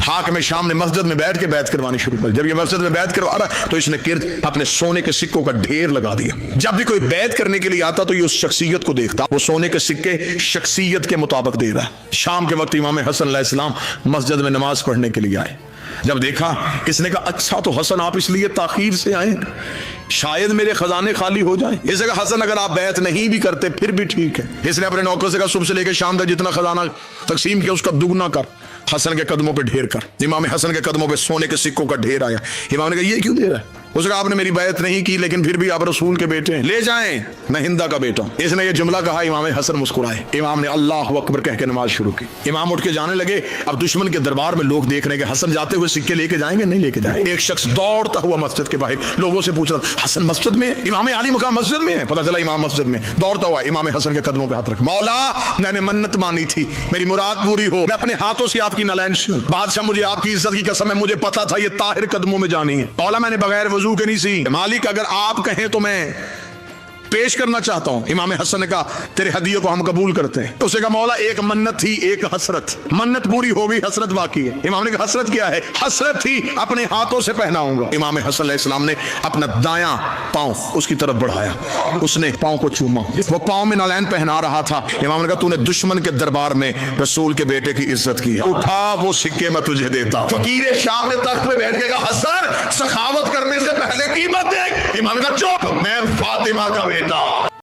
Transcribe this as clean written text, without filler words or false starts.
हाकिम शाम ने मस्जिद में बैठ के बैत करवानी शुरू कर। जब ये मस्जिद में बैत करवा रहा तो इसने किर्द अपने सोने के सिक्कों का ढेर लगा दिया। जब भी कोई बैत करने के लिए आता तो ये उस शख्सियत को देखता, वो सोने के सिक्के शख्सियत के मुताबिक दे रहा है। शाम के वक्त इमाम हसन अलैहिस्सलाम मस्जिद में नमाज पढ़ने के लिए आए। जब देखा, किसने कहा अच्छा तो हसन आप इसलिए ताखीर से आए, शायद मेरे खजाने खाली हो जाएं। इसने कहा हसन अगर आप बैत नहीं भी करते फिर भी ठीक है। इसने अपने नौकर से कहा सुबह से लेकर शाम तक जितना खजाना तकसीम किया उसका दुगना कर, हसन के कदमों पे ढेर कर। इमाम हसन के कदमों पे सोने के सिक्कों का ढेर आया। इमाम ने कहा ये क्यों दे रहा है? उसने कहा आपने मेरी बैत नहीं की लेकिन फिर भी आप रसूल के बेटे हैं, ले जाएं, मैं हिंदा का बेटा हूं। इसने ये जुमला कहा, इमाम हसन मुस्कुराए। इमाम ने अल्लाह अकबर कह के नमाज शुरू की। इमाम उठ के जाने लगे। अब दुश्मन के दरबार में लोग देख रहे हैं कि हसन जाते हुए सिक्के लेके जाएंगे, नहीं लेके जाएंगे। एक शख्स दौड़ता हुआ मस्जिद के बाहर लोगों से पूछ रहा हसन मस्जिद में, इमाम आली मुकाम मस्जिद में है। पता चला इमाम मस्जिद में। दौड़ता हुआ इमाम हसन के कदमों पे हाथ रख, मौला मैंने मन्नत मानी थी, मेरी मुराद पूरी हो, मैं अपने हाथों से आपकी नालैन बादशाह, मुझे आपकी इज्जत की कसम है, मुझे पता था ये ताहिर कदमों में जानी है। मौला मैंने बगैर वजू के नहीं सी, मालिक अगर आप कहें तो मैं पेश करना चाहता हूं। इमाम हसन ने कहा तेरे हदिये को हम कबूल करते हैं। उसे कहा मौला एक मन्नत थी एक हसरत, मन्नत पूरी हो गई, हसरत बाकी है। इमाम ने कहा हसरत क्या है? हसरत थी अपने हाथों से पहनाऊंगा। इमाम हसन अलैहिस्सलाम ने अपना दायां पांव उसकी तरफ बढ़ाया, उसने पांव को चूमा, वो पांव में नालैन पहना रहा था। इमाम ने कहा तूने दुश्मन के दरबार में रसूल के बेटे की इज्जत की, उठा वो सिक्के मैं तुझे देता। फकीर शाम ने तख्त पे बैठ के कहा हसन सखावत करने से पहले कीमत दे। इमाम ने कहा चुप, मैं फातिमा का बेटा।